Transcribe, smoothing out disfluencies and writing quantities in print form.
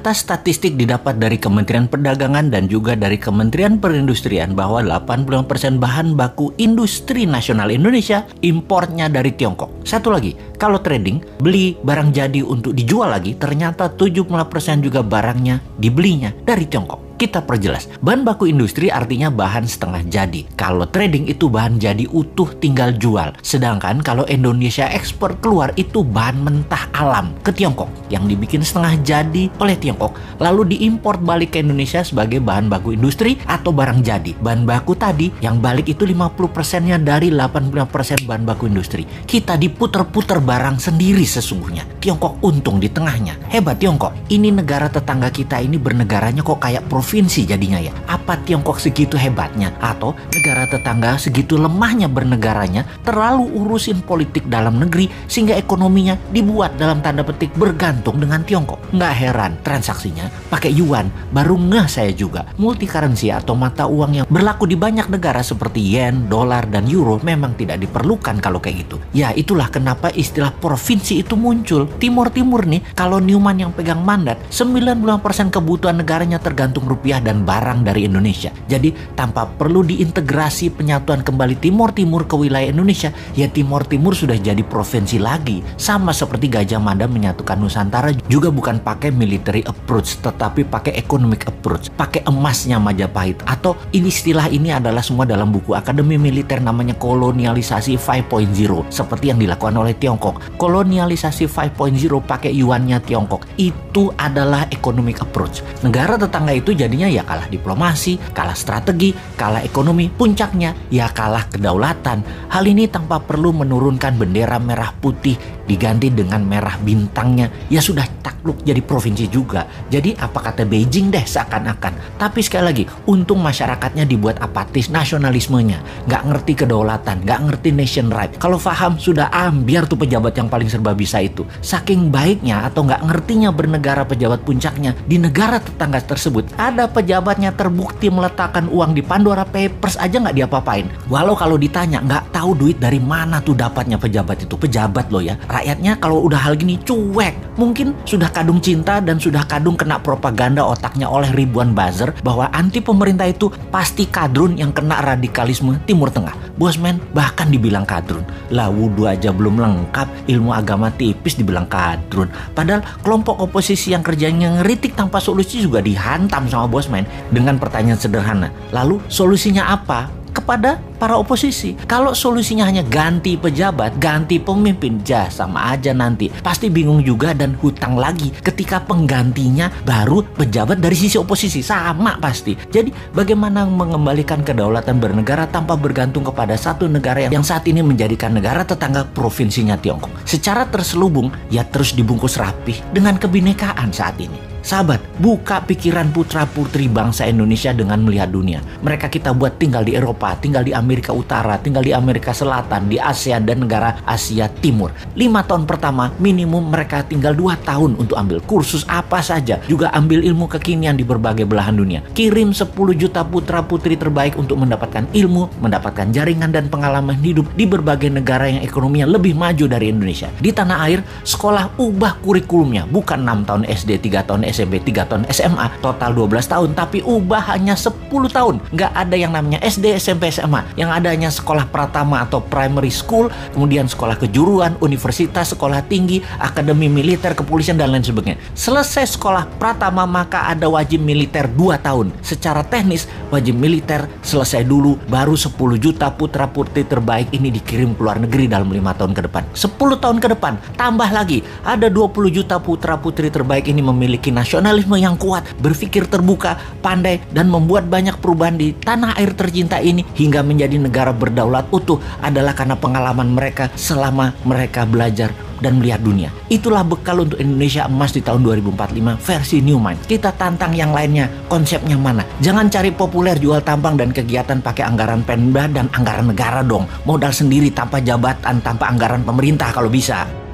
Data statistik didapat dari Kementerian Perdagangan dan juga dari Kementerian Perindustrian bahwa 80% bahan baku industri nasional Indonesia importnya dari Tiongkok. Satu lagi, kalau trading, beli barang jadi untuk dijual lagi, ternyata 70% juga barangnya dibelinya dari Tiongkok. Kita perjelas, bahan baku industri artinya bahan setengah jadi. Kalau trading itu bahan jadi utuh tinggal jual. Sedangkan kalau Indonesia ekspor keluar itu bahan mentah alam ke Tiongkok yang dibikin setengah jadi oleh Tiongkok, lalu diimpor balik ke Indonesia sebagai bahan baku industri atau barang jadi. Bahan baku tadi yang balik itu 50%-nya dari 80% bahan baku industri. Kita diputer-puter barang sendiri sesungguhnya. Tiongkok untung di tengahnya. Hebat Tiongkok. Ini negara tetangga kita ini bernegaranya kok kayak provinsi jadinya ya. Apa Tiongkok segitu hebatnya? Atau negara tetangga segitu lemahnya bernegaranya, terlalu urusin politik dalam negeri sehingga ekonominya dibuat dalam tanda petik bergantung dengan Tiongkok. Nggak heran transaksinya pakai yuan. Baru ngeh saya juga. Multi currency atau mata uang yang berlaku di banyak negara seperti yen, dolar, dan euro memang tidak diperlukan kalau kayak gitu. Ya itulah kenapa istilah provinsi itu muncul. Timur-timur nih, kalau Newman yang pegang mandat, 90% kebutuhan negaranya tergantung rupiah dan barang dari Indonesia. Jadi tanpa perlu diintegrasi penyatuan kembali Timur Timur ke wilayah Indonesia, ya Timur Timur sudah jadi provinsi lagi. Sama seperti Gajah Mada menyatukan Nusantara juga bukan pakai military approach, tetapi pakai economic approach, pakai emasnya Majapahit. Atau istilah ini adalah semua dalam buku Akademi Militer, namanya kolonialisasi 5.0, seperti yang dilakukan oleh Tiongkok. Kolonialisasi 5.0 pakai yuannya Tiongkok. Itu adalah economic approach. Negara tetangga itu jadinya ya kalah diplomasi, kalah strategi, kalah ekonomi, puncaknya ya kalah kedaulatan. Hal ini tanpa perlu menurunkan bendera merah putih diganti dengan merah bintangnya, ya sudah takluk jadi provinsi juga. Jadi apa kata Beijing deh seakan-akan. Tapi sekali lagi, untung masyarakatnya dibuat apatis nasionalismenya, nggak ngerti kedaulatan, nggak ngerti nation right. Kalau paham sudah biar tuh pejabat yang paling serba bisa itu. Saking baiknya atau nggak ngertinya bernegara pejabat puncaknya, di negara tetangga tersebut ada pejabatnya terbukti meletakkan uang di Pandora Papers aja nggak diapa-apain. Walau kalau ditanya nggak tahu duit dari mana tuh dapatnya pejabat itu. Pejabat loh ya. Rakyatnya kalau udah hal gini cuek. Mungkin sudah kadung cinta dan sudah kadung kena propaganda otaknya oleh ribuan buzzer bahwa anti pemerintah itu pasti kadrun yang kena radikalisme Timur Tengah. Bosman bahkan dibilang kadrun. Lah wudhu aja belum lengkap, ilmu agama tipis dibilang kadrun. Padahal kelompok oposisi yang kerjanya ngeritik tanpa solusi juga dihantam sama Bosman dengan pertanyaan sederhana. Lalu solusinya apa? Kepada para oposisi. Kalau solusinya hanya ganti pejabat, ganti pemimpin, sama aja nanti. Pasti bingung juga dan hutang lagi ketika penggantinya baru pejabat dari sisi oposisi. Sama pasti. Jadi bagaimana mengembalikan kedaulatan bernegara tanpa bergantung kepada satu negara yang saat ini menjadikan negara tetangga provinsinya Tiongkok. Secara terselubung, ya terus dibungkus rapih dengan kebinekaan saat ini. Sahabat, buka pikiran putra-putri bangsa Indonesia dengan melihat dunia. Mereka kita buat tinggal di Eropa, tinggal di Amerika Utara, tinggal di Amerika Selatan, di Asia dan negara Asia Timur. 5 tahun pertama minimum mereka tinggal 2 tahun untuk ambil kursus apa saja. Juga ambil ilmu kekinian di berbagai belahan dunia. Kirim 10 juta putra-putri terbaik untuk mendapatkan ilmu, mendapatkan jaringan dan pengalaman hidup di berbagai negara yang ekonominya lebih maju dari Indonesia. Di tanah air, sekolah ubah kurikulumnya. Bukan 6 tahun SD, 3 tahun SMP, 3 tahun SMA, total 12 tahun, tapi ubah hanya 10 tahun. Nggak ada yang namanya SD, SMP, SMA. Yang ada hanya sekolah pratama atau primary school, kemudian sekolah kejuruan, universitas, sekolah tinggi, akademi militer, kepolisian, dan lain sebagainya. Selesai sekolah pratama, maka ada wajib militer 2 tahun. Secara teknis, wajib militer selesai dulu, baru 10 juta putra-putri terbaik ini dikirim ke luar negeri dalam 5 tahun ke depan. 10 tahun ke depan, tambah lagi, ada 20 juta putra-putri terbaik ini memiliki nasionalisme yang kuat, berpikir terbuka, pandai, dan membuat banyak perubahan di tanah air tercinta ini hingga menjadi negara berdaulat utuh adalah karena pengalaman mereka selama mereka belajar dan melihat dunia. Itulah bekal untuk Indonesia emas di tahun 2045 versi Newman. Kita tantang yang lainnya, konsepnya mana? Jangan cari populer jual tampang dan kegiatan pakai anggaran Pemda dan anggaran negara dong. Modal sendiri tanpa jabatan, tanpa anggaran pemerintah kalau bisa.